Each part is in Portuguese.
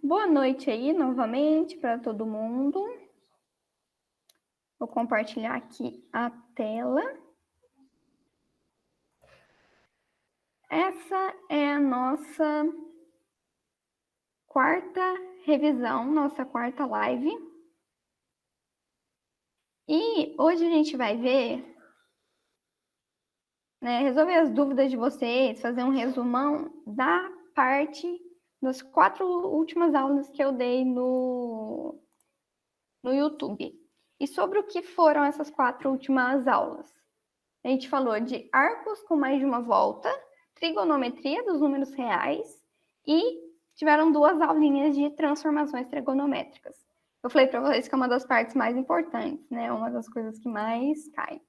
Boa noite aí, novamente, para todo mundo. Vou compartilhar aqui a tela. Essa é a nossa quarta revisão, nossa quarta live. E hoje a gente vai ver, resolver as dúvidas de vocês, fazer um resumão da parte das 4 últimas aulas que eu dei no YouTube. E sobre o que foram essas 4 últimas aulas? A gente falou de arcos com mais de uma volta, trigonometria dos números reais e tiveram 2 aulinhas de transformações trigonométricas. Eu falei para vocês que é uma das partes mais importantes, né? Uma das coisas que mais cai.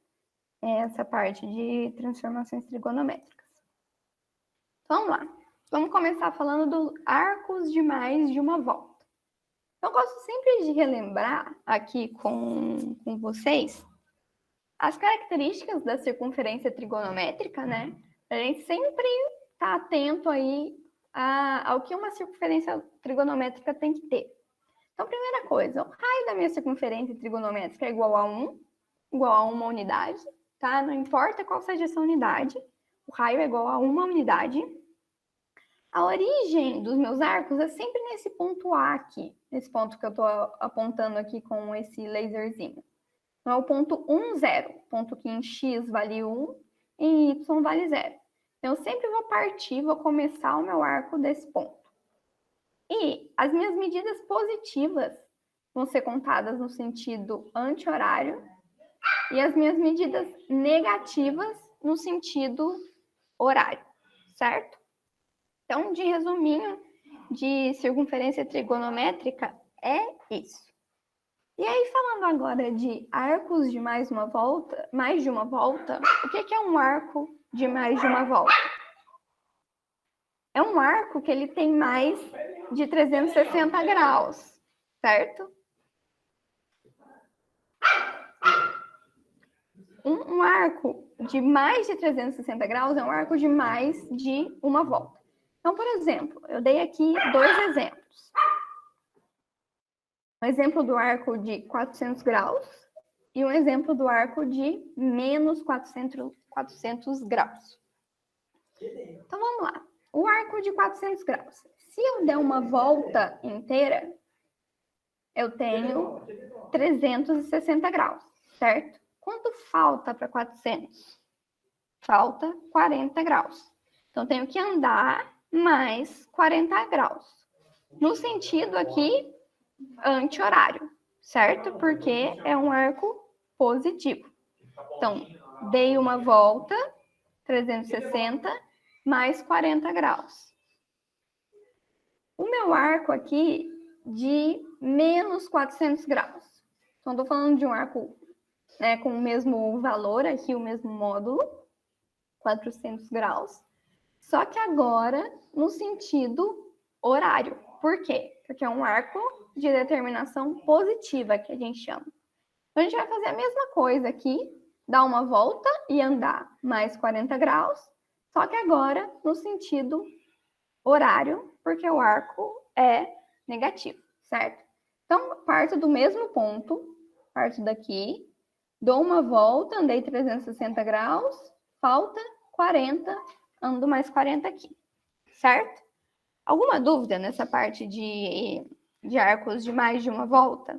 É essa parte de transformações trigonométricas. Vamos lá. Vamos começar falando dos arcos de mais de uma volta. Eu gosto sempre de relembrar aqui com vocês as características da circunferência trigonométrica, né? A gente sempre tá atento aí ao que uma circunferência trigonométrica tem que ter. Então, primeira coisa, o raio da minha circunferência trigonométrica é igual a 1, igual a uma unidade, tá? Não importa qual seja essa unidade, o raio é igual a uma unidade. A origem dos meus arcos é sempre nesse ponto A aqui, nesse ponto que eu estou apontando aqui com esse laserzinho. Então, é o ponto 1, 0, ponto que em x vale 1 e em y vale 0. Então, eu sempre vou partir, vou começar o meu arco desse ponto. E as minhas medidas positivas vão ser contadas no sentido anti-horário e as minhas medidas negativas no sentido horário, certo? Então, de resuminho, de circunferência trigonométrica é isso. E aí, falando agora de arcos de mais de uma volta, o que é um arco de mais de uma volta? É um arco que ele tem mais de 360 graus, certo? Um arco de mais de 360 graus é um arco de mais de uma volta. Então, por exemplo, eu dei aqui 2 exemplos. Um exemplo do arco de 400 graus e um exemplo do arco de menos 400 graus. Então, vamos lá. O arco de 400 graus. Se eu der uma volta inteira, eu tenho 360 graus, certo? Quanto falta para 400? Falta 40 graus. Então, eu tenho que andar mais 40 graus. No sentido aqui, anti-horário, certo? Porque é um arco positivo. Então, dei uma volta, 360, mais 40 graus. O meu arco aqui de menos 400 graus. Então, estou falando de um arco com o mesmo valor aqui, o mesmo módulo, 400 graus. Só que agora no sentido horário. Por quê? Porque é um arco de determinação positiva, que a gente chama. Então, a gente vai fazer a mesma coisa aqui, dar uma volta e andar mais 40 graus, só que agora no sentido horário, porque o arco é negativo, certo? Então, parto do mesmo ponto, parto daqui, dou uma volta, andei 360 graus, falta 40, ando mais 40 aqui, certo? Alguma dúvida nessa parte de arcos de mais de uma volta?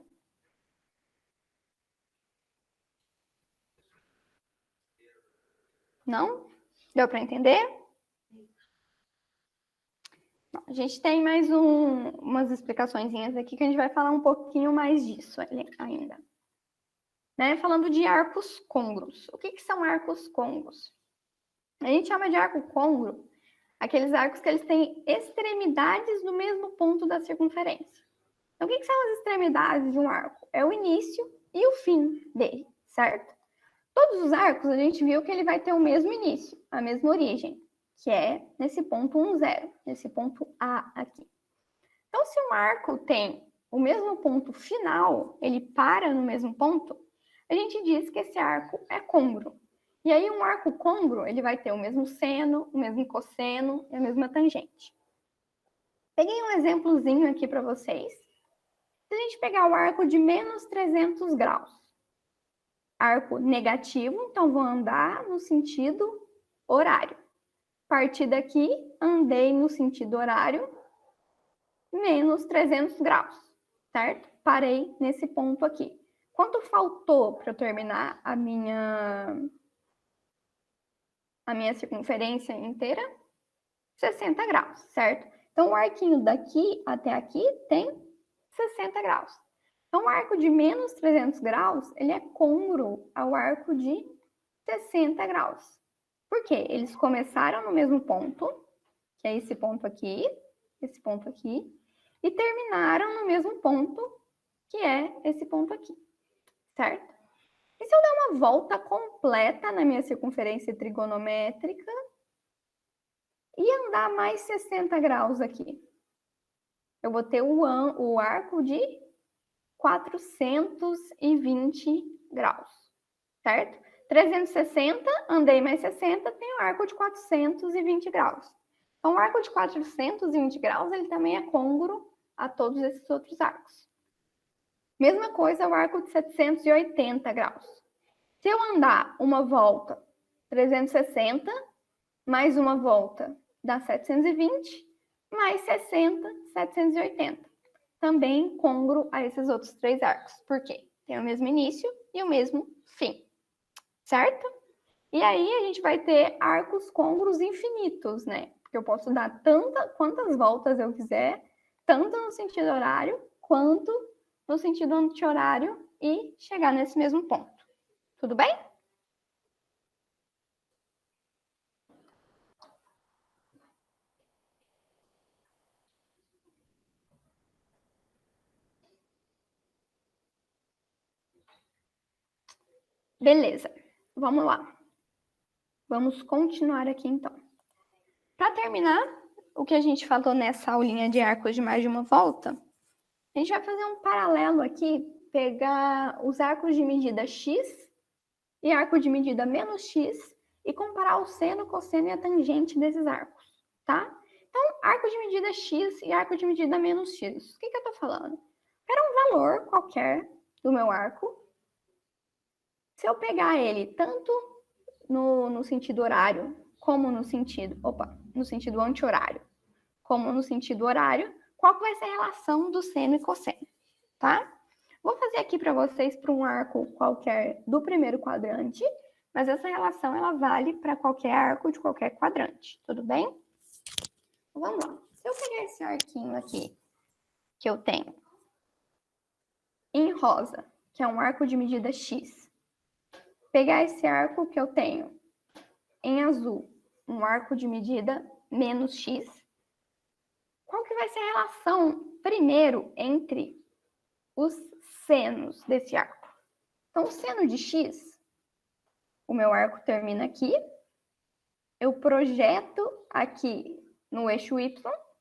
Não? Deu para entender? A gente tem mais umas explicaçõezinhas aqui que a gente vai falar um pouquinho mais disso ainda. Falando de arcos côngruos. O que são arcos côngruos? A gente chama de arco côngruo aqueles arcos que eles têm extremidades no mesmo ponto da circunferência. Então, o que são as extremidades de um arco? É o início e o fim dele, certo? Todos os arcos, a gente viu que ele vai ter o mesmo início, a mesma origem, que é nesse ponto 1, 0, nesse ponto A aqui. Então, se um arco tem o mesmo ponto final, ele para no mesmo ponto, a gente diz que esse arco é côngruo. E aí, um arco côngruo, ele vai ter o mesmo seno, o mesmo cosseno e a mesma tangente. Peguei um exemplozinho aqui para vocês. Se a gente pegar o arco de menos 300 graus, arco negativo, então vou andar no sentido horário. Partir daqui, andei no sentido horário, menos 300 graus, certo? Parei nesse ponto aqui. Quanto faltou para eu terminar a minha circunferência inteira? 60 graus, certo? Então, o arquinho daqui até aqui tem 60 graus. Então, o arco de menos 300 graus, ele é côngruo ao arco de 60 graus. Por quê? Eles começaram no mesmo ponto, que é esse ponto aqui, e terminaram no mesmo ponto, que é esse ponto aqui, certo? E se eu der uma volta completa na minha circunferência trigonométrica e andar mais 60 graus aqui, eu vou ter o arco de 420 graus, certo? 360, andei mais 60, tem o arco de 420 graus. Então, o arco de 420 graus, ele também é côngruo a todos esses outros arcos. Mesma coisa o arco de 780 graus. Se eu andar uma volta 360, mais uma volta dá 720, mais 60, 780. Também côngruo a esses outros três arcos. Por quê? Tem o mesmo início e o mesmo fim, certo? E aí a gente vai ter arcos côngruos infinitos, né? Porque eu posso dar quantas voltas eu quiser, tanto no sentido horário quanto no sentido anti-horário e chegar nesse mesmo ponto. Tudo bem? Beleza, vamos lá. Vamos continuar aqui então. Para terminar, o que a gente falou nessa aulinha de arcos de mais de uma volta, a gente vai fazer um paralelo aqui, pegar os arcos de medida x e arco de medida menos x e comparar o seno, cosseno e a tangente desses arcos, tá? Então, arco de medida x e arco de medida menos x. O que eu tô falando? Era um valor qualquer do meu arco. Se eu pegar ele tanto no sentido horário, como no sentido anti-horário, como no sentido horário, qual que vai ser a relação do seno e cosseno, tá? Vou fazer aqui para vocês para um arco qualquer do primeiro quadrante, mas essa relação ela vale para qualquer arco de qualquer quadrante, tudo bem? Vamos lá. Se eu pegar esse arquinho aqui, que eu tenho em rosa, que é um arco de medida x, pegar esse arco que eu tenho em azul, um arco de medida menos x, qual que vai ser a relação, primeiro, entre os senos desse arco? Então, o seno de x, o meu arco termina aqui, eu projeto aqui no eixo y,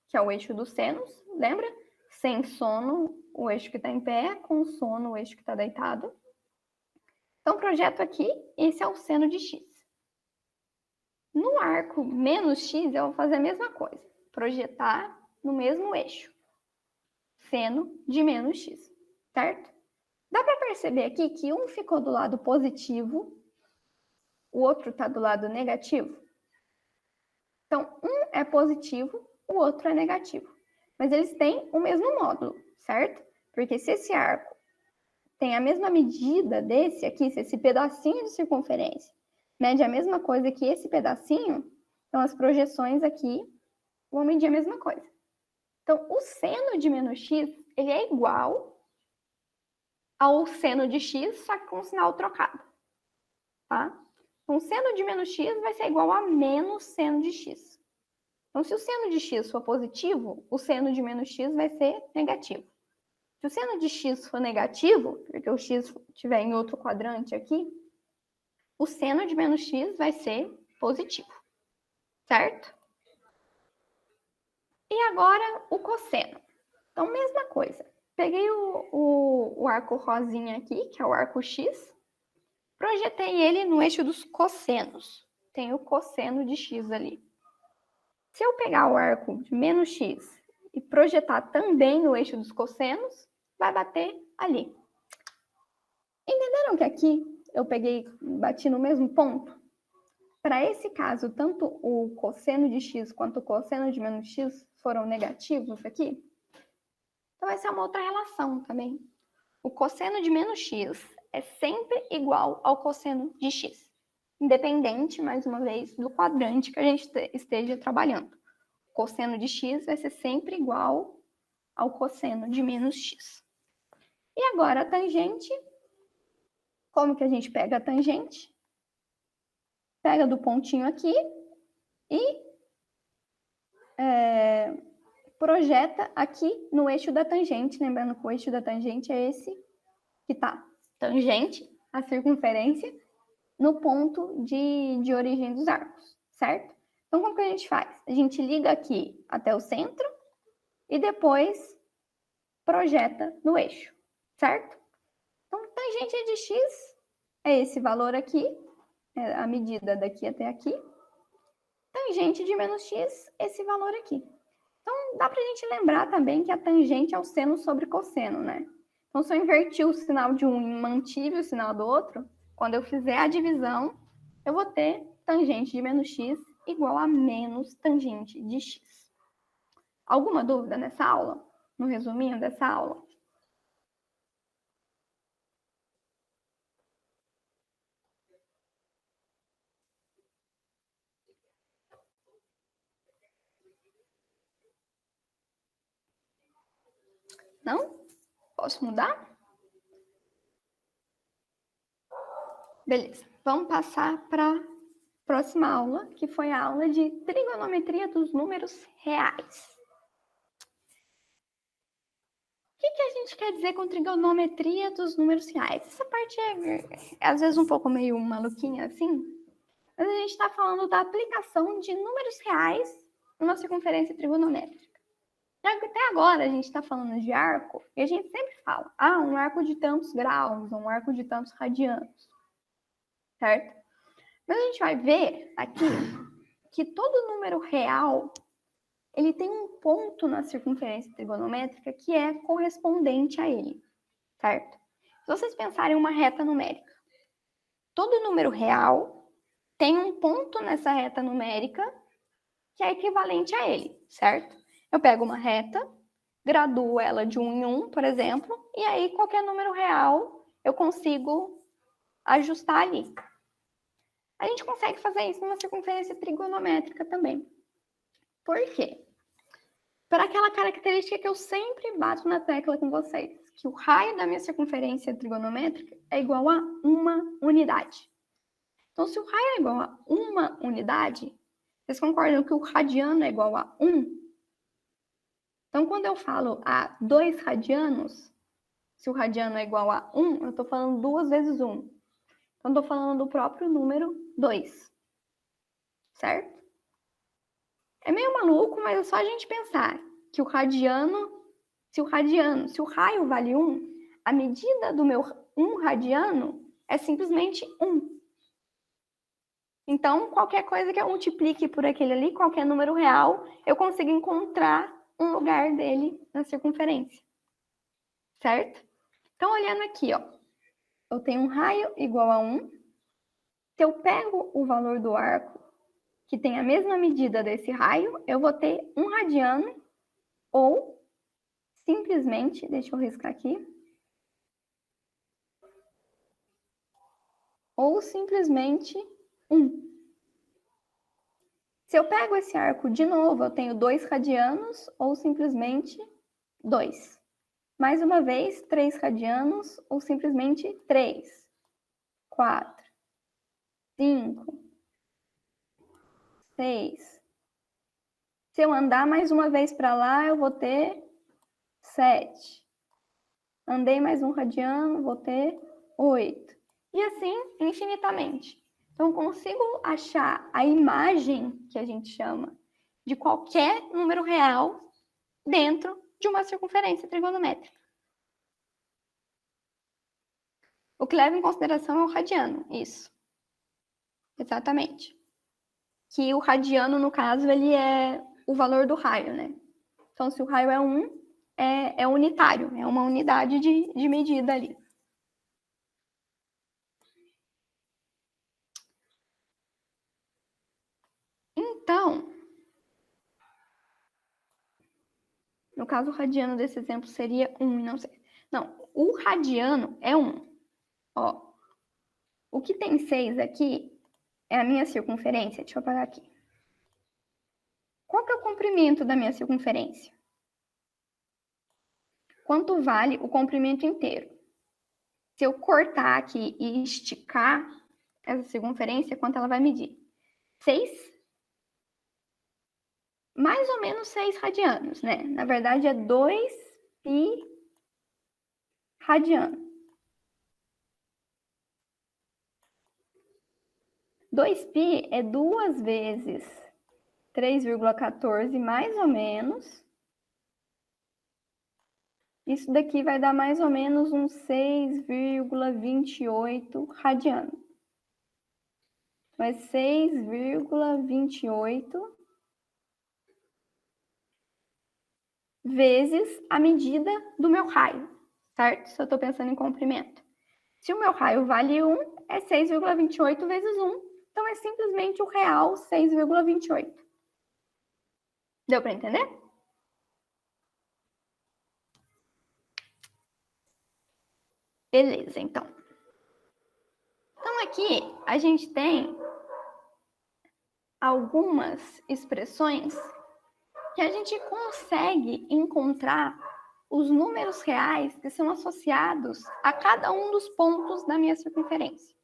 que é o eixo dos senos, lembra? Sem sono, o eixo que está em pé, com sono, o eixo que está deitado. Então, projeto aqui, esse é o seno de x. No arco menos x, eu vou fazer a mesma coisa. Projetar no mesmo eixo. Seno de menos x, certo? Dá para perceber aqui que um ficou do lado positivo, o outro está do lado negativo? Então, um é positivo, o outro é negativo. Mas eles têm o mesmo módulo, certo? Porque se esse arco tem a mesma medida desse aqui, se esse pedacinho de circunferência mede a mesma coisa que esse pedacinho, então as projeções aqui vão medir a mesma coisa. Então, o seno de menos x, ele é igual ao seno de x, só que com o sinal trocado, tá? Então, o seno de menos x vai ser igual a menos seno de x. Então, se o seno de x for positivo, o seno de menos x vai ser negativo. Se o seno de x for negativo, porque o x estiver em outro quadrante aqui, o seno de menos x vai ser positivo, certo? E agora o cosseno. Então, mesma coisa. Peguei o arco rosinha aqui, que é o arco x, projetei ele no eixo dos cossenos. Tem o cosseno de x ali. Se eu pegar o arco de menos x e projetar também no eixo dos cossenos, vai bater ali. Entenderam que aqui eu bati no mesmo ponto? Para esse caso, tanto o cosseno de x quanto o cosseno de menos x foram negativos aqui. Então, essa é uma outra relação também. O cosseno de menos x é sempre igual ao cosseno de x, independente, mais uma vez, do quadrante que a gente esteja trabalhando. O cosseno de x vai ser sempre igual ao cosseno de menos x. E agora a tangente, como que a gente pega a tangente? Pega do pontinho aqui e projeta aqui no eixo da tangente, lembrando que o eixo da tangente é esse que está tangente à circunferência no ponto de origem dos arcos, certo? Então, como que a gente faz? A gente liga aqui até o centro e depois projeta no eixo, certo? Então, tangente de x é esse valor aqui, é a medida daqui até aqui. Tangente de menos x, esse valor aqui. Então, dá para a gente lembrar também que a tangente é o seno sobre cosseno, né? Então, se eu invertir o sinal de um e mantive o sinal do outro, quando eu fizer a divisão, eu vou ter tangente de menos x igual a menos tangente de x. Alguma dúvida nessa aula? No resuminho dessa aula? Não? Posso mudar? Beleza. Vamos passar para a próxima aula, que foi a aula de trigonometria dos números reais. O que a gente quer dizer com trigonometria dos números reais? Essa parte é às vezes um pouco meio maluquinha assim, mas a gente está falando da aplicação de números reais numa circunferência trigonométrica. Até agora a gente está falando de arco e a gente sempre fala, um arco de tantos graus, um arco de tantos radianos, certo? Mas a gente vai ver aqui que todo número real ele tem um ponto na circunferência trigonométrica que é correspondente a ele, certo? Se vocês pensarem em uma reta numérica, todo número real tem um ponto nessa reta numérica que é equivalente a ele, certo? Eu pego uma reta, graduo ela de 1 em 1, por exemplo, e aí qualquer número real eu consigo ajustar ali. A gente consegue fazer isso numa circunferência trigonométrica também. Por quê? Para aquela característica que eu sempre bato na tecla com vocês, que o raio da minha circunferência trigonométrica é igual a uma unidade. Então, se o raio é igual a uma unidade, vocês concordam que o radiano é igual a 1? Então, quando eu falo a 2 radianos, se o radiano é igual a 1, eu estou falando 2 vezes 1. Então, estou falando do próprio número 2. Certo? É meio maluco, mas é só a gente pensar que o radiano, se o raio vale 1, a medida do meu 1 radiano é simplesmente 1. Então, qualquer coisa que eu multiplique por aquele ali, qualquer número real, eu consigo encontrar um lugar dele na circunferência. Certo? Então, olhando aqui, ó, eu tenho um raio igual a 1. Se eu pego o valor do arco, que tem a mesma medida desse raio, eu vou ter 1 radiano ou simplesmente, deixa eu riscar aqui, ou simplesmente 1. Se eu pego esse arco de novo, eu tenho 2 radianos ou simplesmente 2. Mais uma vez, 3 radianos ou simplesmente 3. 4. 5. 6. Se eu andar mais uma vez para lá, eu vou ter 7. Andei mais um radiano, vou ter 8. E assim, infinitamente. Então, eu consigo achar a imagem, que a gente chama, de qualquer número real dentro de uma circunferência trigonométrica. O que leva em consideração é o radiano, isso. Exatamente. Que o radiano, no caso, ele é o valor do raio, né? Então, se o raio é 1, é unitário, é uma unidade de medida ali. Então, no caso, o radiano desse exemplo seria 1 e não 6. Não, o radiano é 1. Ó, o que tem 6 aqui é a minha circunferência. Deixa eu apagar aqui. Qual que é o comprimento da minha circunferência? Quanto vale o comprimento inteiro? Se eu cortar aqui e esticar essa circunferência, quanto ela vai medir? 6? Mais ou menos 6 radianos, né? Na verdade, é 2π radiano. 2π é 2 vezes 3,14, mais ou menos. Isso daqui vai dar mais ou menos uns 6,28 radiano. Então, é 6,28 vezes a medida do meu raio, certo? Se eu estou pensando em comprimento. Se o meu raio vale 1, é 6,28 vezes 1. Então, é simplesmente o real 6,28. Deu para entender? Beleza, então. Então, aqui a gente tem algumas expressões que a gente consegue encontrar os números reais que são associados a cada um dos pontos da minha circunferência,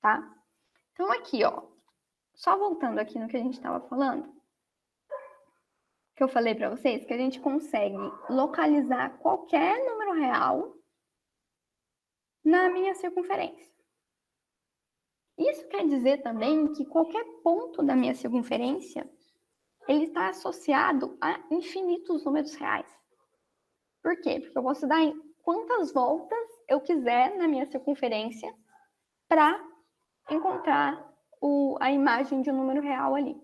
tá? Então, aqui, ó, só voltando aqui no que a gente estava falando, que eu falei para vocês, que a gente consegue localizar qualquer número real na minha circunferência. Isso quer dizer também que qualquer ponto da minha circunferência, ele está associado a infinitos números reais. Por quê? Porque eu posso dar quantas voltas eu quiser na minha circunferência para encontrar a imagem de um número real ali.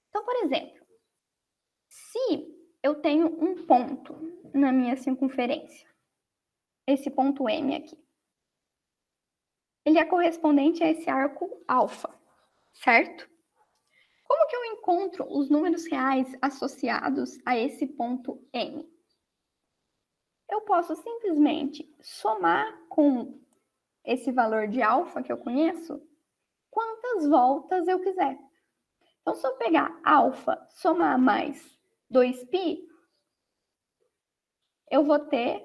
Então, por exemplo, se eu tenho um ponto na minha circunferência, esse ponto M aqui, ele é correspondente a esse arco alfa, certo? Como que eu encontro os números reais associados a esse ponto M? Eu posso simplesmente somar com esse valor de alfa que eu conheço quantas voltas eu quiser. Então, se eu pegar alfa, somar mais 2π, eu vou ter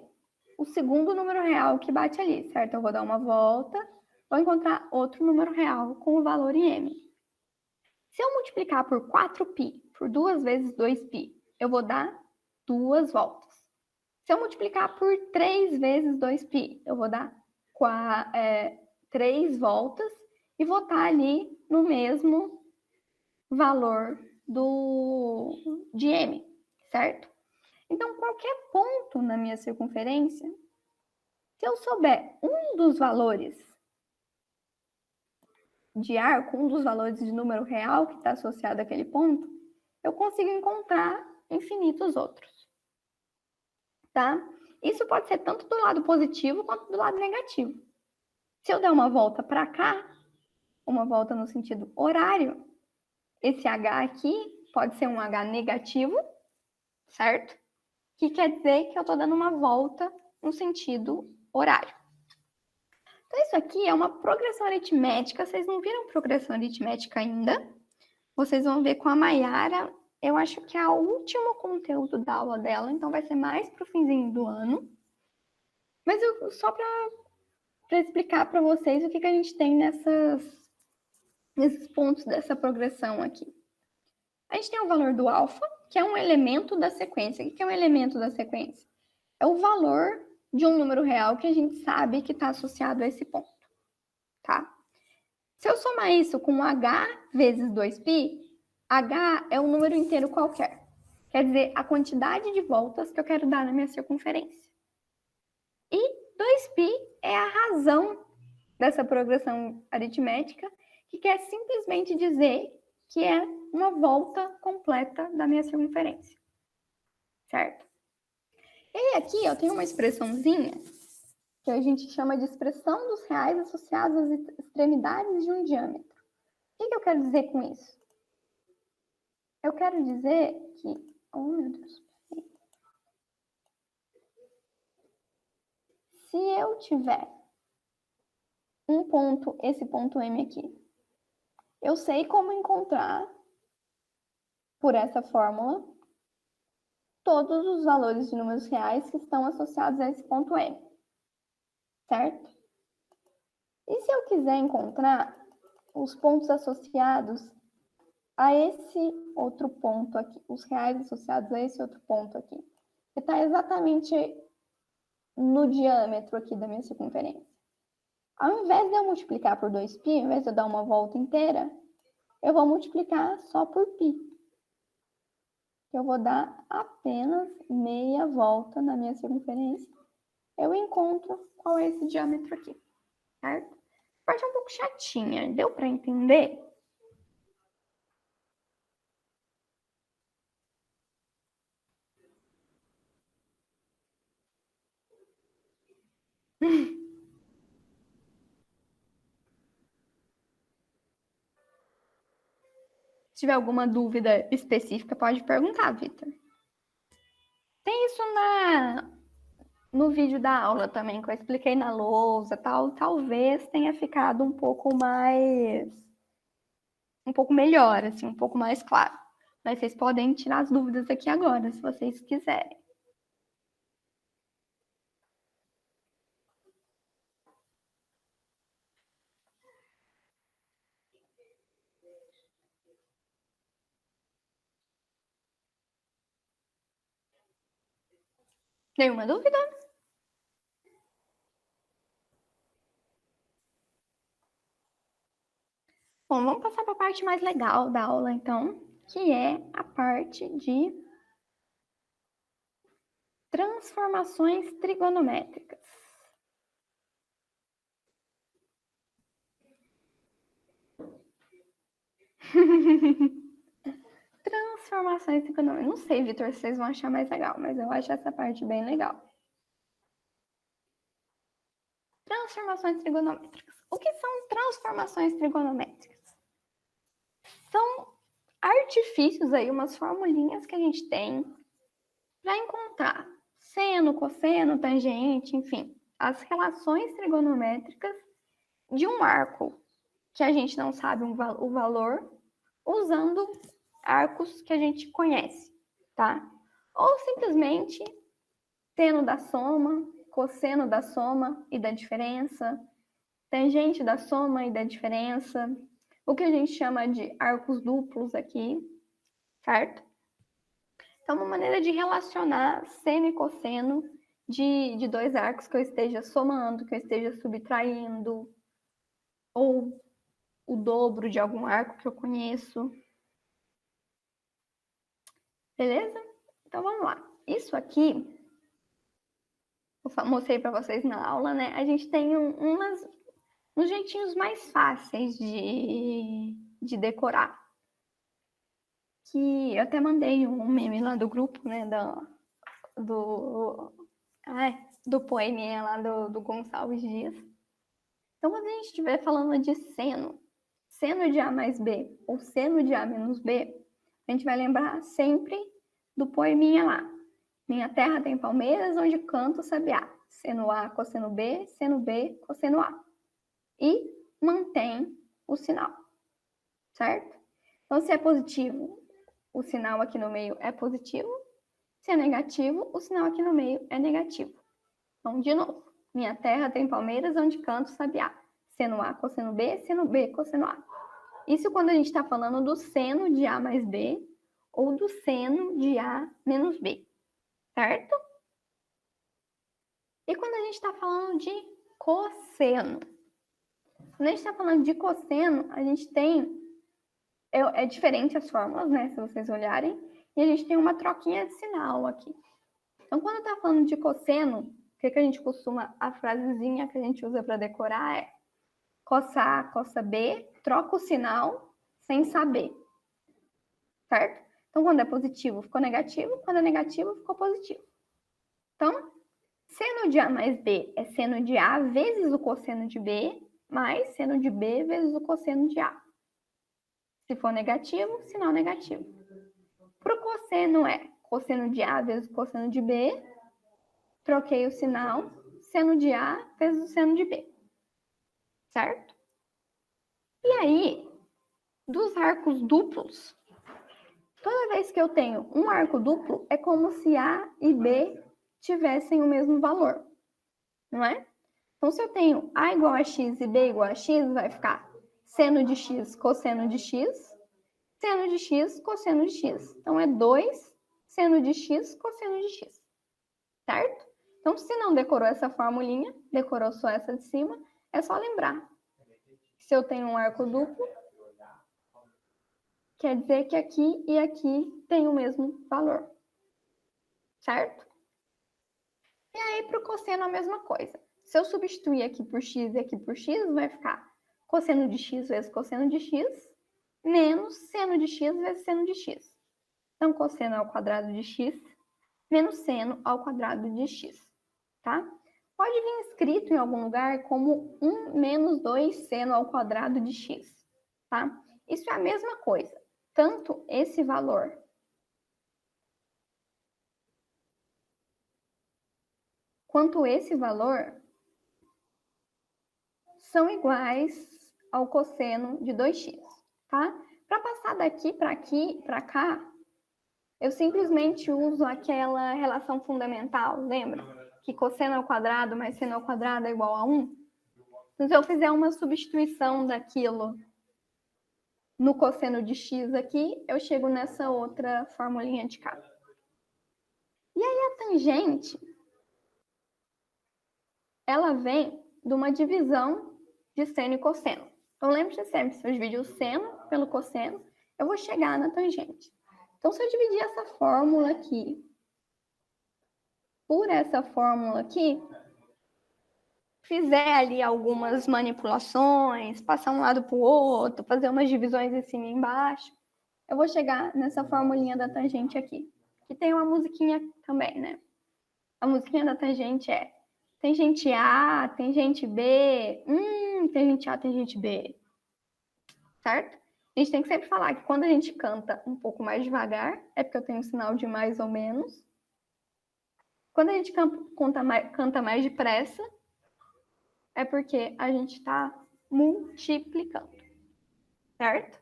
o segundo número real que bate ali, certo? Eu vou dar uma volta, vou encontrar outro número real com o valor em m. Se eu multiplicar por 4π, por 2 vezes 2π, eu vou dar 2 voltas. Se eu multiplicar por 3 vezes 2π, eu vou dar 3 voltas e vou estar ali no mesmo valor de m, certo? Então, qualquer ponto na minha circunferência, se eu souber um dos valores de arco, um dos valores de número real que está associado àquele ponto, eu consigo encontrar infinitos outros, tá? Isso pode ser tanto do lado positivo quanto do lado negativo. Se eu der uma volta para cá, uma volta no sentido horário, esse H aqui pode ser um H negativo, certo? Que quer dizer que eu estou dando uma volta no sentido horário. Então, isso aqui é uma progressão aritmética. Vocês não viram progressão aritmética ainda? Vocês vão ver com a Mayara. Eu acho que é o último conteúdo da aula dela, então vai ser mais para o finzinho do ano. Mas só para explicar para vocês o que a gente tem nesses pontos dessa progressão aqui. A gente tem o valor do alfa, que é um elemento da sequência. O que é um elemento da sequência? É o valor de um número real que a gente sabe que está associado a esse ponto, tá? Se eu somar isso com h vezes 2π, h é um número inteiro qualquer. Quer dizer, a quantidade de voltas que eu quero dar na minha circunferência. E 2π é a razão dessa progressão aritmética, que quer simplesmente dizer que é uma volta completa da minha circunferência. certo? E aí aqui eu tenho uma expressãozinha que a gente chama de expressão dos reais associados às extremidades de um diâmetro. O que eu quero dizer com isso? Eu quero dizer que... Oh, meu Deus. Se eu tiver um ponto, esse ponto M aqui, eu sei como encontrar, por essa fórmula, todos os valores de números reais que estão associados a esse ponto M, certo? E se eu quiser encontrar os pontos associados a esse outro ponto aqui, os reais associados a esse outro ponto aqui, que está exatamente no diâmetro aqui da minha circunferência. Ao invés de eu multiplicar por 2π, ao invés de eu dar uma volta inteira, eu vou multiplicar só por π. Eu vou dar apenas meia volta na minha circunferência. Eu encontro qual é esse diâmetro aqui, certo? A parte é um pouco chatinha, deu para entender? Se tiver alguma dúvida específica, pode perguntar, Vitor. Tem isso no vídeo da aula também, que eu expliquei na lousa, tal. Talvez tenha ficado um pouco melhor, assim, um pouco mais claro. Mas vocês podem tirar as dúvidas aqui agora, se vocês quiserem. Nenhuma dúvida? Bom, vamos passar para a parte mais legal da aula, então, que é a parte de transformações trigonométricas. Transformações trigonométricas. Não sei, Vitor, se vocês vão achar mais legal, mas eu acho essa parte bem legal. Transformações trigonométricas. O que são transformações trigonométricas? São artifícios aí, umas formulinhas que a gente tem para encontrar seno, cosseno, tangente, enfim, as relações trigonométricas de um arco que a gente não sabe o valor, usando arcos que a gente conhece, tá? Ou simplesmente seno da soma, cosseno da soma e da diferença, tangente da soma e da diferença, o que a gente chama de arcos duplos aqui, certo? Então, uma maneira de relacionar seno e cosseno de dois arcos que eu esteja somando, que eu esteja subtraindo, ou o dobro de algum arco que eu conheço. Beleza? Então, vamos lá. Isso aqui, eu mostrei para vocês na aula, né? A gente tem uns jeitinhos mais fáceis de decorar. Que eu até mandei um meme lá do grupo, né? Do poeminha lá do Gonçalves Dias. Então, quando a gente estiver falando de seno de A mais B ou seno de A menos B, a gente vai lembrar sempre do poeminha lá. Minha terra tem palmeiras onde canto sabiá. Seno A, cosseno B, seno B, cosseno A. E mantém o sinal, certo? Então, se é positivo, o sinal aqui no meio é positivo. Se é negativo, o sinal aqui no meio é negativo. Então, de novo, minha terra tem palmeiras onde canto sabiá. Seno A, cosseno B, cosseno A. Isso quando a gente está falando do seno de A mais B ou do seno de A menos B, certo? E quando a gente está falando de cosseno? Quando a gente está falando de cosseno, a gente tem... É diferente as fórmulas, né? Se vocês olharem. E a gente tem uma troquinha de sinal aqui. Então, quando está falando de cosseno, o que a gente costuma... A frasezinha que a gente usa para decorar é cossa A, cossa B, troca o sinal sem saber, certo? Então, quando é positivo, ficou negativo. Quando é negativo, ficou positivo. Então, seno de A mais B é seno de A vezes o cosseno de B, mais seno de B vezes o cosseno de A. Se for negativo, sinal negativo. Para o cosseno é cosseno de A vezes o cosseno de B. Troquei o sinal, seno de A vezes o seno de B. Certo? E aí, dos arcos duplos, toda vez que eu tenho um arco duplo, é como se A e B tivessem o mesmo valor, não é? Então, se eu tenho A igual a X e B igual a X, vai ficar seno de X, cosseno de X, seno de X, cosseno de X. Então, é 2 seno de X, cosseno de X. Certo? Então, se não decorou essa formulinha, decorou só essa de cima, é só lembrar. Se eu tenho um arco duplo, quer dizer que aqui e aqui tem o mesmo valor. Certo? E aí, para o cosseno, a mesma coisa. Se eu substituir aqui por x e aqui por x, vai ficar cosseno de x vezes cosseno de x, menos seno de x vezes seno de x. Então, cosseno ao quadrado de x, menos seno ao quadrado de x. Tá? Pode vir escrito em algum lugar como 1 menos 2 seno ao quadrado de x. Tá? Isso é a mesma coisa. Tanto esse valor quanto esse valor são iguais ao cosseno de 2x, tá? Para passar daqui para aqui, para cá, eu simplesmente uso aquela relação fundamental, lembra? Que cosseno ao quadrado mais seno ao quadrado é igual a 1. Então, se eu fizer uma substituição daquilo no cosseno de x aqui, eu chego nessa outra formulinha de cá. E aí a tangente, ela vem de uma divisão de seno e cosseno. Então, lembre-se sempre, se eu dividir o seno pelo cosseno, eu vou chegar na tangente. Então, se eu dividir essa fórmula aqui por essa fórmula aqui, fizer ali algumas manipulações, passar um lado para o outro, fazer umas divisões em cima e embaixo, eu vou chegar nessa formulinha da tangente aqui, que tem uma musiquinha também, né? A musiquinha da tangente é tangente A, tangente B, tangente A, tangente B, certo? A gente tem que sempre falar que quando a gente canta um pouco mais devagar, é porque eu tenho um sinal de mais ou menos. Quando a gente canta mais depressa, é porque a gente está multiplicando, certo?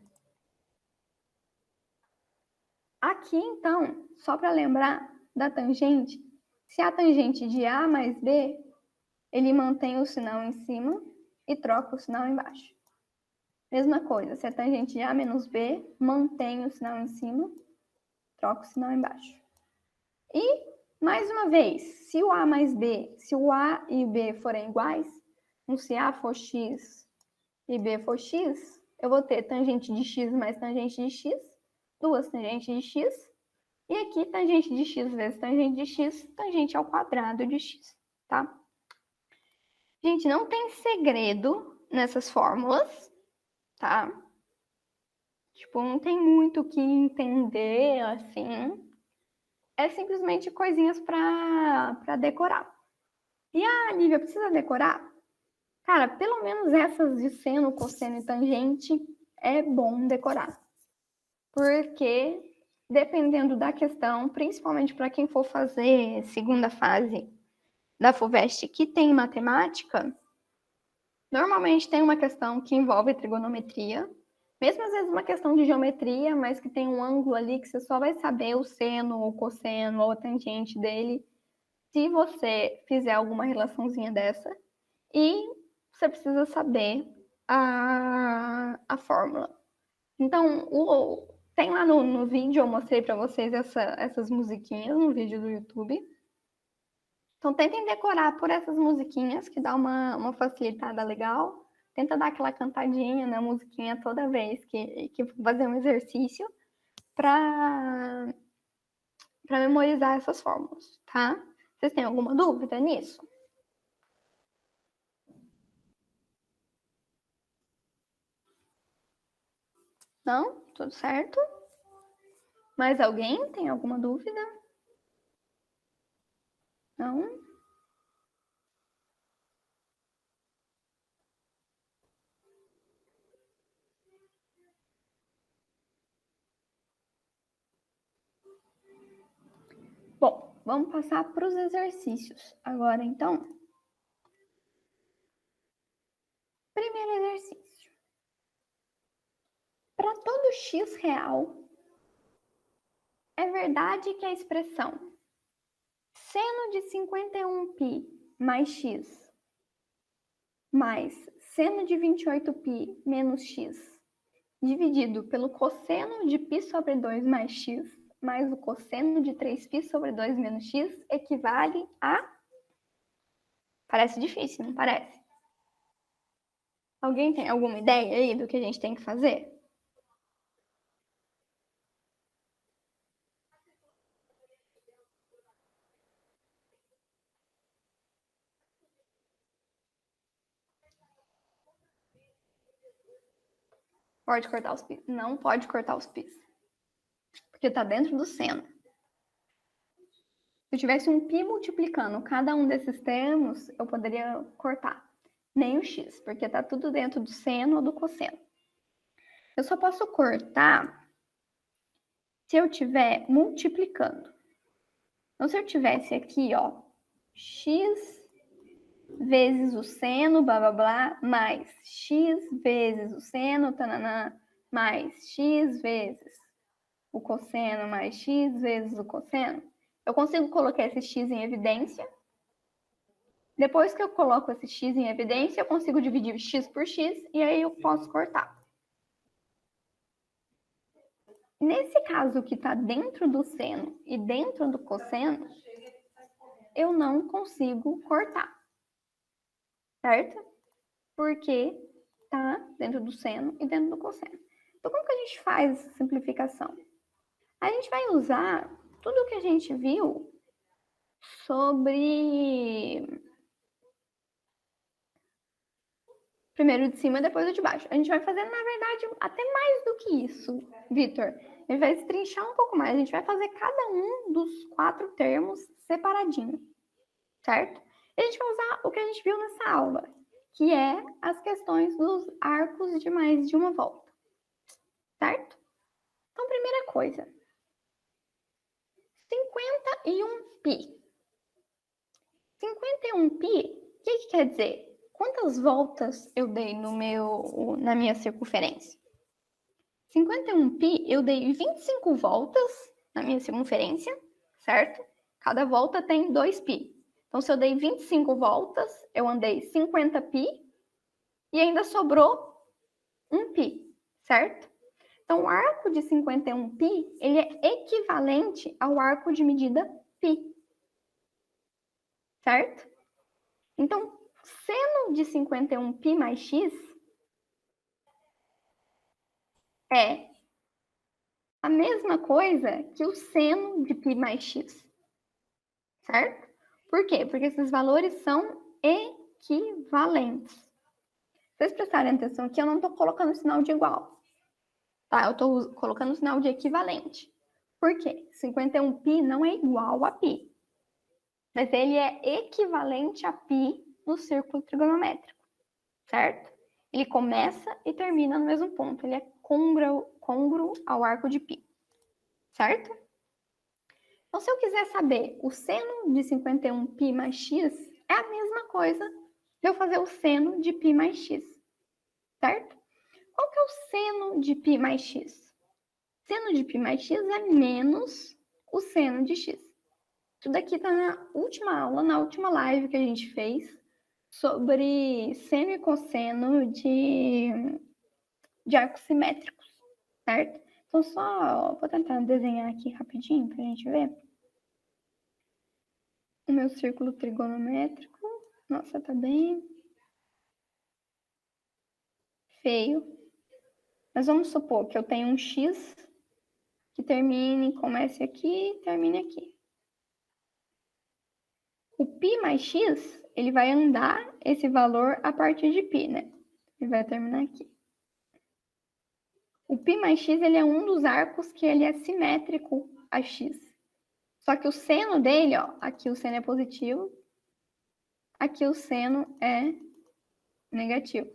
Aqui, então, só para lembrar da tangente, se a tangente de A mais B, ele mantém o sinal em cima e troca o sinal embaixo. Mesma coisa, se a tangente de A menos B, mantém o sinal em cima, troca o sinal embaixo. E, mais uma vez, se o A mais B, se o A e o B forem iguais, se A for X e B for X, eu vou ter tangente de X mais tangente de X, duas tangentes de X, e aqui tangente de X vezes tangente de X, tangente ao quadrado de X, tá? Gente, não tem segredo nessas fórmulas, tá? Tipo, não tem muito o que entender, assim. É simplesmente coisinhas para decorar. E a Lívia precisa decorar? Cara, pelo menos essas de seno, cosseno e tangente é bom decorar. Porque, dependendo da questão, principalmente para quem for fazer segunda fase da FUVEST que tem matemática, normalmente tem uma questão que envolve trigonometria, mesmo às vezes uma questão de geometria, mas que tem um ângulo ali que você só vai saber o seno, o cosseno ou a tangente dele se você fizer alguma relaçãozinha dessa. E você precisa saber a fórmula. Então, tem lá no vídeo, eu mostrei para vocês essas musiquinhas no vídeo do YouTube. Então, tentem decorar por essas musiquinhas, que dá uma facilitada legal. Tenta dar aquela cantadinha na musiquinha toda vez que fazer um exercício para memorizar essas fórmulas, tá? Vocês têm alguma dúvida nisso? Não? Tudo certo? Mais alguém tem alguma dúvida? Não? Bom, vamos passar para os exercícios agora, então. Primeiro exercício. Para todo x real, é verdade que a expressão seno de 51π mais x mais seno de 28π menos x dividido pelo cosseno de π sobre 2 mais x mais o cosseno de 3π sobre 2 menos x equivale a... Parece difícil, não parece? Alguém tem alguma ideia aí do que a gente tem que fazer? Pode cortar os πs? Não pode cortar os πs. Porque está dentro do seno. Se eu tivesse um π multiplicando cada um desses termos, eu poderia cortar. Nem o x, porque está tudo dentro do seno ou do cosseno. Eu só posso cortar se eu estiver multiplicando. Então, se eu tivesse aqui, ó, x vezes o seno, blá, blá, blá, mais x vezes o seno, tananã, mais x vezes o cosseno, mais x vezes o cosseno, eu consigo colocar esse x em evidência. Depois que eu coloco esse x em evidência, eu consigo dividir x por x e aí eu posso cortar. Nesse caso que está dentro do seno e dentro do cosseno, eu não consigo cortar, certo? Porque está dentro do seno e dentro do cosseno. Então, como que a gente faz essa simplificação? A gente vai usar tudo que a gente viu sobre primeiro o de cima, depois o de baixo. A gente vai fazer, na verdade, até mais do que isso, Vitor. A gente vai destrinchar um pouco mais. A gente vai fazer cada um dos 4 termos separadinho, certo? E a gente vai usar o que a gente viu nessa aula, que é as questões dos arcos de mais de uma volta, certo? Então, primeira coisa, 51π. 51π, o que quer dizer? Quantas voltas eu dei na minha circunferência? 51π, eu dei 25 voltas na minha circunferência, certo? Cada volta tem 2π. Então, se eu dei 25 voltas, eu andei 50π e ainda sobrou 1π, certo? Então, o arco de 51π, ele é equivalente ao arco de medida π, certo? Então, seno de 51π mais x é a mesma coisa que o seno de π mais x, certo? Por quê? Porque esses valores são equivalentes. Se vocês prestarem atenção aqui, eu não estou colocando sinal de igual, tá? Eu estou colocando sinal de equivalente. Por quê? 51π não é igual a π, mas ele é equivalente a π no círculo trigonométrico, certo? Ele começa e termina no mesmo ponto. Ele é côngruo ao arco de π, certo? Então, se eu quiser saber o seno de 51π mais x, é a mesma coisa de eu fazer o seno de π mais x, certo? Qual que é o seno de π mais x? Seno de π mais x é menos o seno de x. Isso daqui está na última aula, na última live que a gente fez sobre seno e cosseno de arcos simétricos, certo? Então, só vou tentar desenhar aqui rapidinho para a gente ver. O meu círculo trigonométrico. Nossa, tá bem feio. Mas vamos supor que eu tenho um x que comece aqui e termine aqui. O π mais x, ele vai andar esse valor a partir de π, né? Ele vai terminar aqui. O π mais x, ele é um dos arcos que ele é simétrico a x. Só que o seno dele, ó, aqui o seno é positivo, aqui o seno é negativo.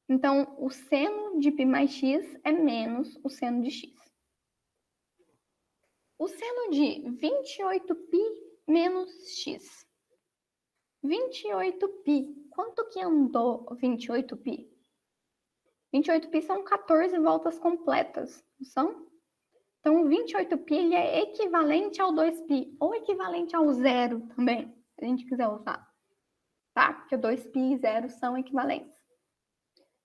Então, o seno de π mais x é menos o seno de x. O seno de 28π menos x. 28π. Quanto que andou 28π? 28π são 14 voltas completas, não são? Então, o 28π ele é equivalente ao 2π, ou equivalente ao zero também, se a gente quiser usar. Tá? Porque 2π e 0 são equivalentes.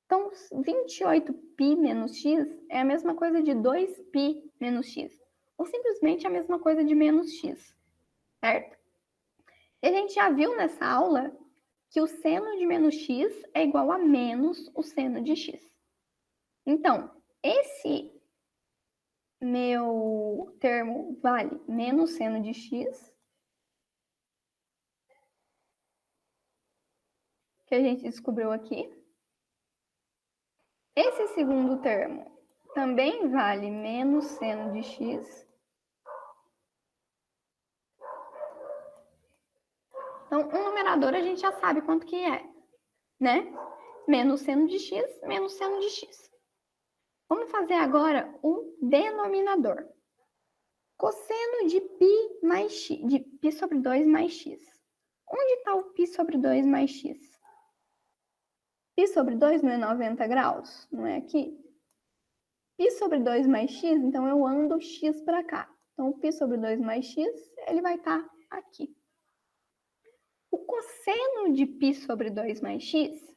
Então, 28π menos x é a mesma coisa de 2π menos x. Ou simplesmente a mesma coisa de menos x. Certo? E a gente já viu nessa aula que o seno de menos x é igual a menos o seno de x. Então, esse meu termo vale menos seno de x, que a gente descobriu aqui. Esse segundo termo também vale menos seno de x. Então, o numerador a gente já sabe quanto que é, né? Menos seno de x, menos seno de x. Vamos fazer agora o denominador. Cosseno de π mais x, de π sobre 2 mais x. Onde está o π sobre 2 mais x? Π sobre 2 não é 90 graus? Não é aqui? Π sobre 2 mais x, então eu ando x para cá. Então, o π sobre 2 mais x, ele vai estar aqui. O cosseno de π sobre 2 mais x,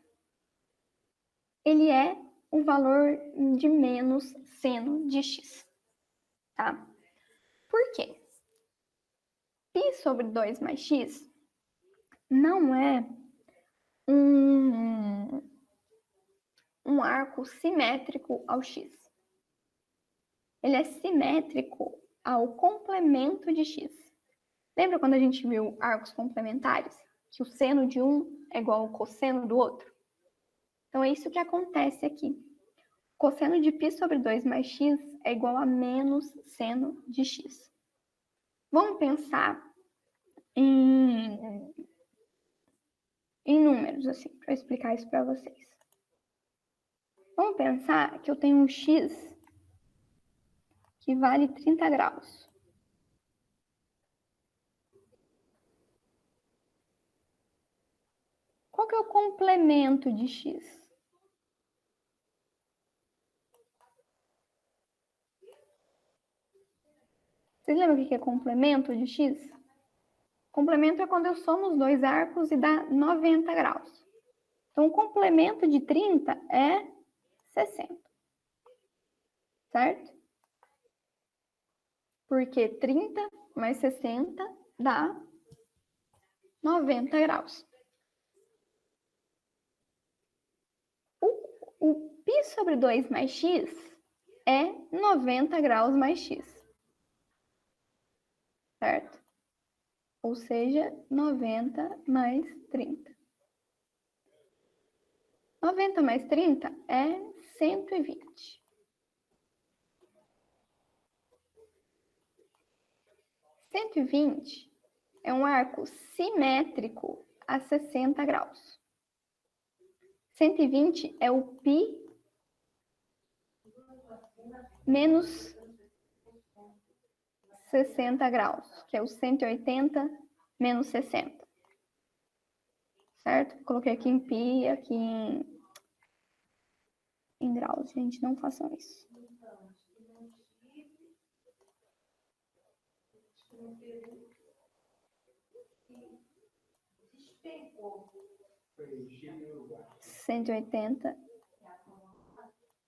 ele é o valor de menos seno de x, tá? Por quê? Π sobre 2 mais x não é um arco simétrico ao x. Ele é simétrico ao complemento de x. Lembra quando a gente viu arcos complementares? Que o seno de um é igual ao cosseno do outro? Então, é isso que acontece aqui. Cosseno de π sobre 2 mais x é igual a menos seno de x. Vamos pensar em números, assim, para explicar isso para vocês. Vamos pensar que eu tenho um x que vale 30 graus. Qual que é o complemento de x? Vocês lembram o que é complemento de x? Complemento é quando eu somo os dois arcos e dá 90 graus. Então, o complemento de 30 é 60. Certo? Porque 30 mais 60 dá 90 graus. O π sobre 2 mais x é 90 graus mais x. Certo? Ou seja, 90 mais 30. 90 mais 30 é 120. 120 é um arco simétrico a 60 graus. 120 é o π menos 60 graus, que é o 180 menos 60. Certo? Coloquei aqui em π, aqui em graus. Gente, não façam isso. Cento e 180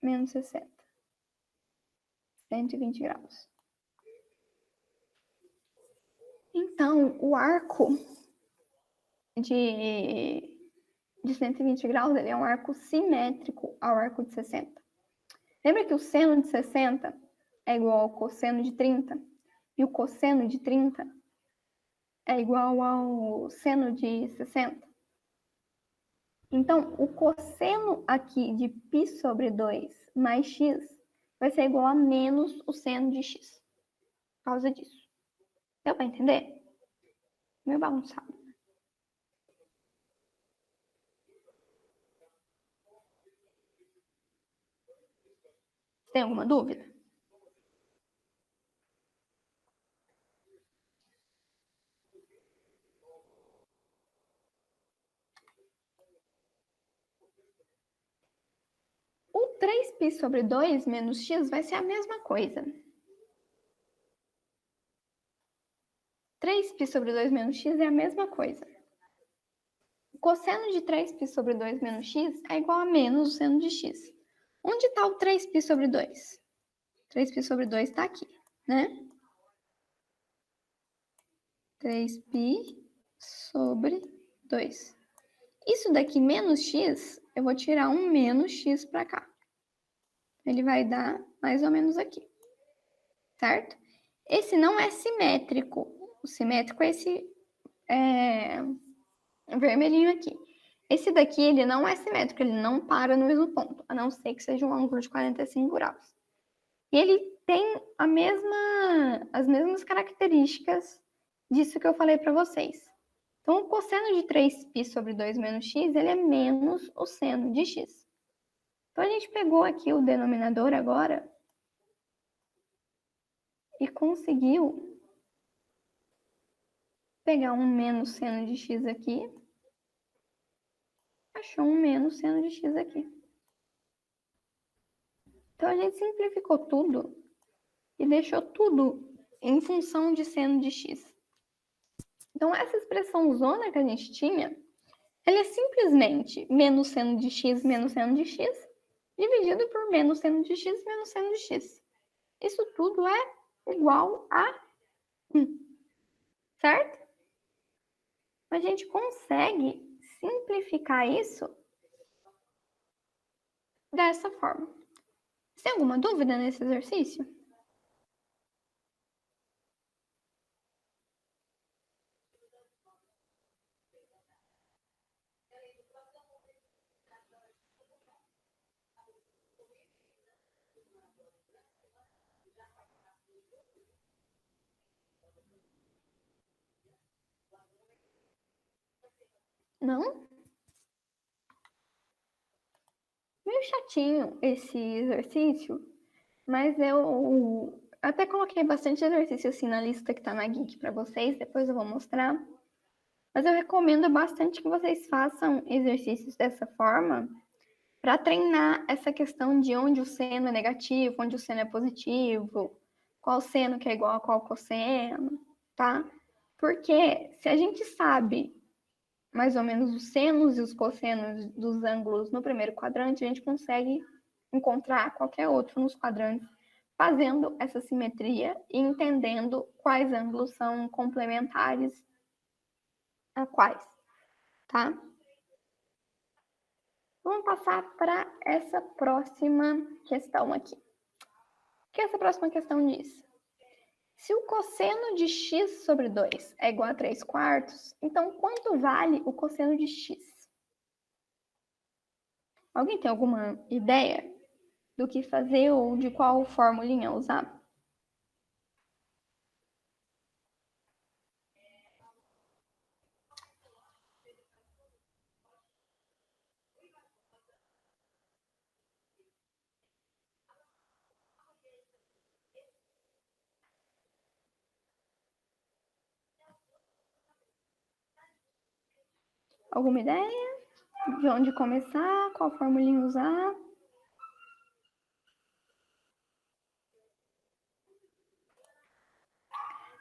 menos 60. 120 graus. Então, o arco de 120 graus, ele é um arco simétrico ao arco de 60. Lembra que o seno de 60 é igual ao cosseno de 30? E o cosseno de 30 é igual ao seno de 60? Então, o cosseno aqui de π sobre 2 mais x vai ser igual a menos o seno de x. Por causa disso. Deu para entender? Meio bagunçado. Tem alguma dúvida? O 3π sobre 2 menos x vai ser a mesma coisa. 3π sobre 2 menos x é a mesma coisa. O cosseno de 3π sobre 2 menos x é igual a menos o seno de x. Onde está o 3π sobre 2? 3π sobre 2 está aqui, né? 3π sobre 2. Isso daqui menos x, eu vou tirar um menos x para cá. Ele vai dar mais ou menos aqui, certo? Esse não é simétrico. O simétrico é esse vermelhinho aqui. Esse daqui, ele não é simétrico, ele não para no mesmo ponto, a não ser que seja um ângulo de 45 graus. E ele tem as mesmas características disso que eu falei para vocês. Então, o cosseno de 3π sobre 2 menos x, ele é menos o seno de x. Então, a gente pegou aqui o denominador agora e conseguiu pegar um menos seno de x aqui, achou um menos seno de x aqui. Então, a gente simplificou tudo e deixou tudo em função de seno de x. Então, essa expressão zona que a gente tinha, ela é simplesmente menos seno de x menos seno de x, dividido por menos seno de x menos seno de x. Isso tudo é igual a 1, certo? A gente consegue simplificar isso dessa forma. Você tem alguma dúvida nesse exercício? Não? Meio chatinho esse exercício, mas eu até coloquei bastante exercício assim na lista que tá na Geek para vocês, depois eu vou mostrar. Mas eu recomendo bastante que vocês façam exercícios dessa forma para treinar essa questão de onde o seno é negativo, onde o seno é positivo, qual seno que é igual a qual cosseno, tá? Porque se a gente sabe mais ou menos os senos e os cossenos dos ângulos no primeiro quadrante, a gente consegue encontrar qualquer outro nos quadrantes, fazendo essa simetria e entendendo quais ângulos são complementares a quais, tá? Vamos passar para essa próxima questão aqui. O que essa próxima questão diz? Se o cosseno de x sobre 2 é igual a 3 quartos, então quanto vale o cosseno de x? Alguém tem alguma ideia do que fazer ou de qual formulinha usar? Alguma ideia de onde começar? Qual formulinha usar?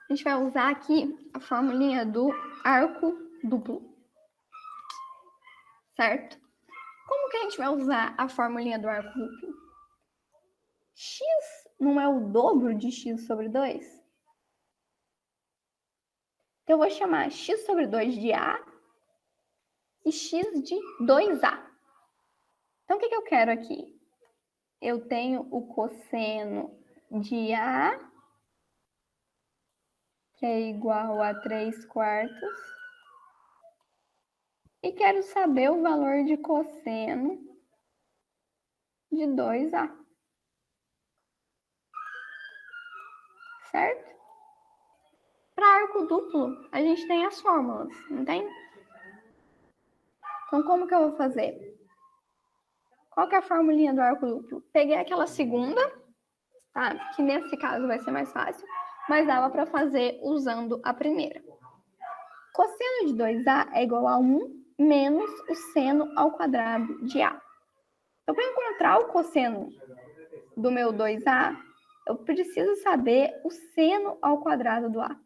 A gente vai usar aqui a formulinha do arco duplo, certo? Como que a gente vai usar a formulinha do arco duplo? X não é o dobro de x sobre 2? Então, eu vou chamar x sobre 2 de A e x de 2A. Então, o que eu quero aqui? Eu tenho o cosseno de A, que é igual a 3 quartos, e quero saber o valor de cosseno de 2A. Certo? Para arco duplo, a gente tem as fórmulas, não tem? Então, como que eu vou fazer? Qual que é a formulinha do arco duplo? Peguei aquela segunda, tá? Que nesse caso vai ser mais fácil, mas dava para fazer usando a primeira. Cosseno de 2A é igual a 1 menos o seno ao quadrado de A. Então, para encontrar o cosseno do meu 2A, eu preciso saber o seno ao quadrado do A.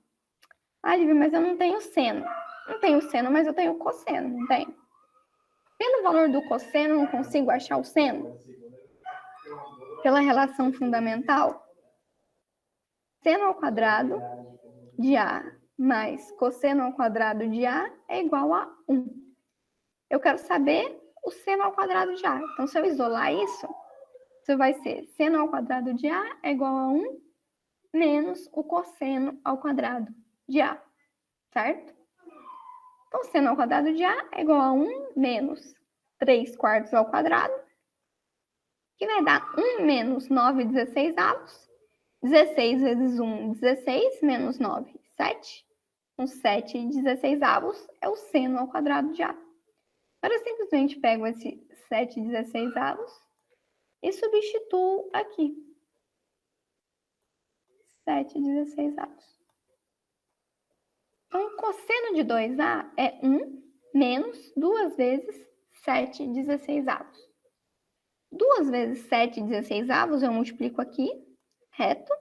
Ah, Lívia, mas eu não tenho seno. Não tenho seno, mas eu tenho cosseno, não tenho? Pelo valor do cosseno, eu não consigo achar o seno? Pela relação fundamental, seno ao quadrado de A mais cosseno ao quadrado de A é igual a 1. Eu quero saber o seno ao quadrado de A. Então, se eu isolar isso vai ser seno ao quadrado de A é igual a 1 menos o cosseno ao quadrado de A, certo? Então, seno ao quadrado de A é igual a 1 menos 3 quartos ao quadrado, que vai dar 1 menos 9/16. 16 vezes 1, 16, menos 9, 7. 7/16 é o seno ao quadrado de A. Agora, eu simplesmente pego esse 7/16 e substituo aqui. 7/16. Então, cosseno de 2A é 1 menos 2 vezes 7/16. 2 vezes 7/16 eu multiplico aqui, reto,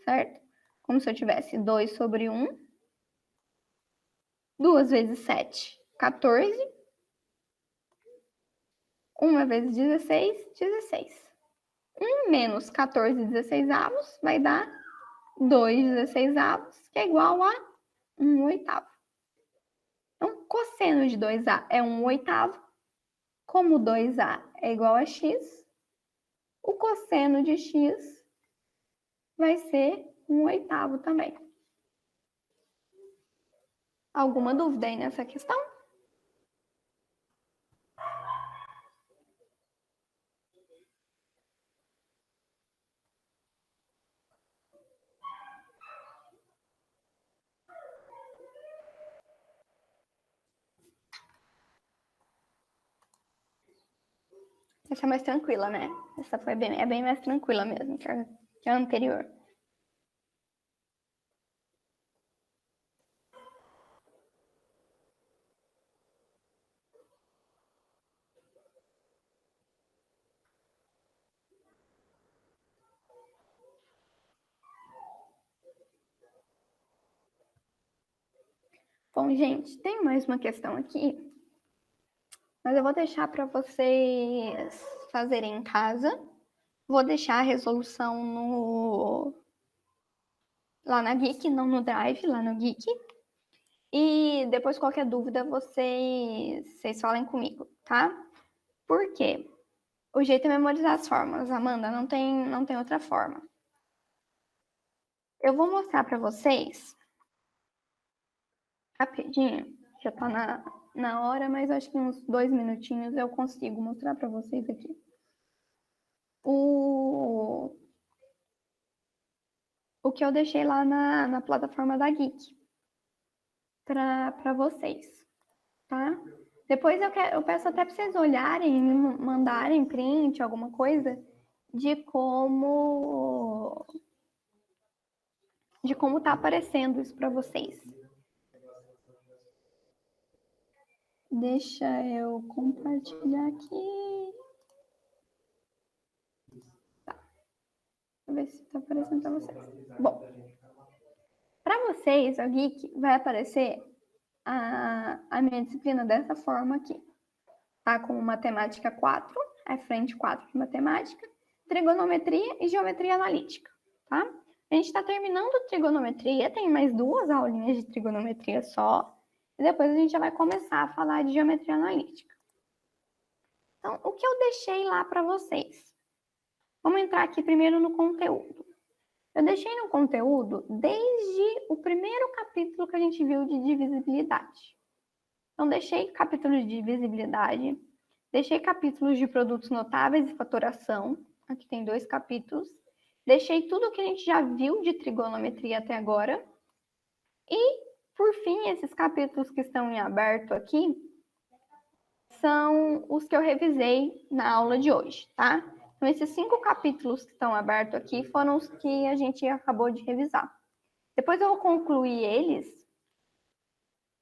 certo? Como se eu tivesse 2 sobre 1. 2 vezes 7, 14. 1 vezes 16, 16. 1 menos 14/16 vai dar 2/16, que é igual a 1/8. Então, cosseno de 2A é 1/8. Como 2A é igual a x, o cosseno de x vai ser 1/8 também. Alguma dúvida aí nessa questão? Essa é mais tranquila, né? Essa foi é bem mais tranquila mesmo que a anterior. Bom, gente, tem mais uma questão aqui, mas eu vou deixar para vocês fazerem em casa. Vou deixar a resolução lá na Geek, não no Drive, lá no Geek. E depois, qualquer dúvida, vocês falem comigo, tá? Por quê? O jeito é memorizar as fórmulas, Amanda, não tem outra forma. Eu vou mostrar para vocês rapidinho, já tá na hora, mas acho que uns 2 minutinhos eu consigo mostrar para vocês aqui. O que eu deixei lá na plataforma da Geek para vocês, tá? Depois eu peço até para vocês olharem e me mandarem print, alguma coisa, de como tá aparecendo isso para vocês. Deixa eu compartilhar aqui. Tá. Deixa eu ver se está aparecendo para vocês. Bom, para vocês, a Geek vai aparecer a minha disciplina dessa forma aqui. Tá? Como matemática 4, é frente 4 de matemática, trigonometria e geometria analítica, tá? A gente está terminando trigonometria, tem mais 2 aulinhas de trigonometria só, e depois a gente já vai começar a falar de geometria analítica. Então, o que eu deixei lá para vocês? Vamos entrar aqui primeiro no conteúdo. Eu deixei no conteúdo desde o primeiro capítulo que a gente viu de divisibilidade. Então, deixei capítulos de visibilidade, deixei capítulos de produtos notáveis e faturação. Aqui tem 2 capítulos. Deixei tudo que a gente já viu de trigonometria até agora. E, por fim, esses capítulos que estão em aberto aqui são os que eu revisei na aula de hoje, tá? Então, esses 5 capítulos que estão abertos aqui foram os que a gente acabou de revisar. Depois eu vou concluir eles,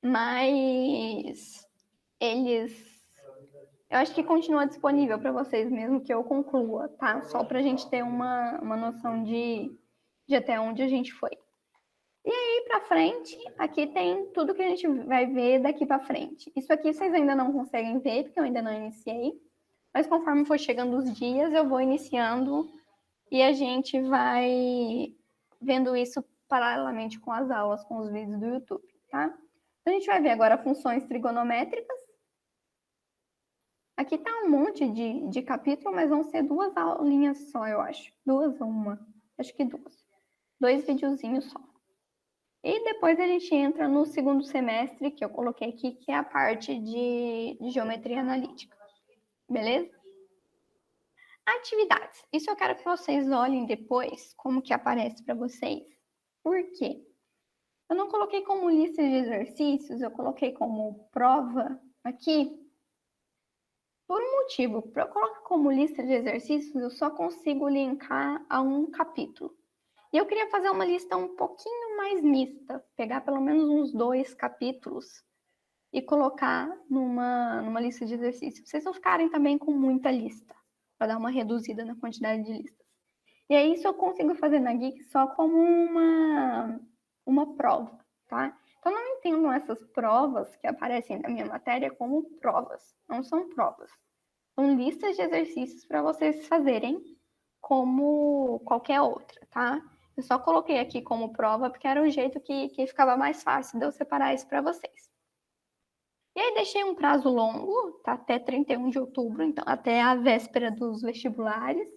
mas eu acho que continua disponível para vocês mesmo que eu conclua, tá? Só para a gente ter uma noção de até onde a gente foi. E aí, para frente, aqui tem tudo que a gente vai ver daqui para frente. Isso aqui vocês ainda não conseguem ver, porque eu ainda não iniciei. Mas conforme for chegando os dias, eu vou iniciando e a gente vai vendo isso paralelamente com as aulas, com os vídeos do YouTube, tá? Então, a gente vai ver agora funções trigonométricas. Aqui tá um monte de capítulo, mas vão ser 2 aulinhas só, eu acho. 2 ou 1? Acho que 2. 2 videozinhos só. E depois a gente entra no segundo semestre, que eu coloquei aqui, que é a parte de geometria analítica. Beleza? Atividades. Isso eu quero que vocês olhem depois como que aparece para vocês. Por quê? Eu não coloquei como lista de exercícios, eu coloquei como prova aqui por um motivo. Para eu colocar como lista de exercícios, eu só consigo linkar a um capítulo. E eu queria fazer uma lista um pouquinho mais mista, pegar pelo menos uns 2 capítulos e colocar numa lista de exercícios. Pra vocês não ficarem também com muita lista, para dar uma reduzida na quantidade de listas. E aí isso eu consigo fazer na Geek só como uma prova, tá? Então não entendam essas provas que aparecem na minha matéria como provas. Não são provas. São listas de exercícios para vocês fazerem como qualquer outra, tá? Eu só coloquei aqui como prova porque era o jeito que ficava mais fácil de eu separar isso para vocês. E aí deixei um prazo longo, tá? Até 31 de outubro, então até a véspera dos vestibulares.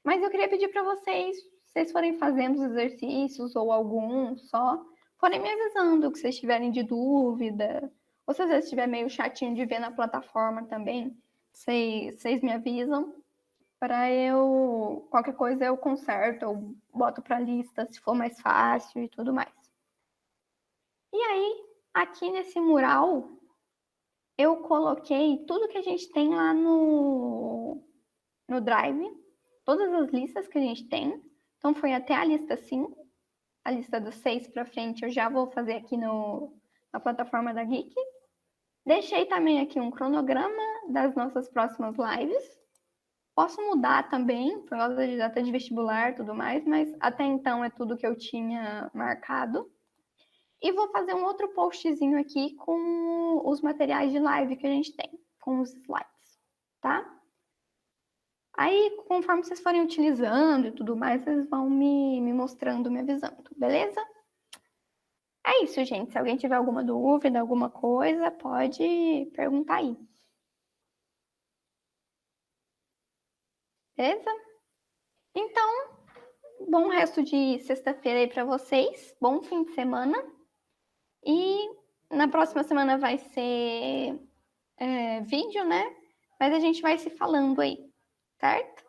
Mas eu queria pedir para vocês, se vocês forem fazendo os exercícios ou algum só, forem me avisando que vocês tiverem de dúvida, ou se às vezes estiver meio chatinho de ver na plataforma também, vocês me avisam para eu, qualquer coisa eu conserto, eu boto para lista se for mais fácil e tudo mais. E aí, aqui nesse mural, eu coloquei tudo que a gente tem lá no Drive, todas as listas que a gente tem. Então, foi até a lista 5. A lista dos 6 para frente eu já vou fazer aqui na plataforma da Geek. Deixei também aqui um cronograma das nossas próximas lives. Posso mudar também, por causa de data de vestibular e tudo mais, mas até então é tudo que eu tinha marcado. E vou fazer um outro postzinho aqui com os materiais de live que a gente tem, com os slides, tá? Aí, conforme vocês forem utilizando e tudo mais, vocês vão me mostrando, me avisando, beleza? É isso, gente. Se alguém tiver alguma dúvida, alguma coisa, pode perguntar aí. Beleza? Então, bom resto de sexta-feira aí para vocês. Bom fim de semana. E na próxima semana vai ser vídeo, né? Mas a gente vai se falando aí, certo?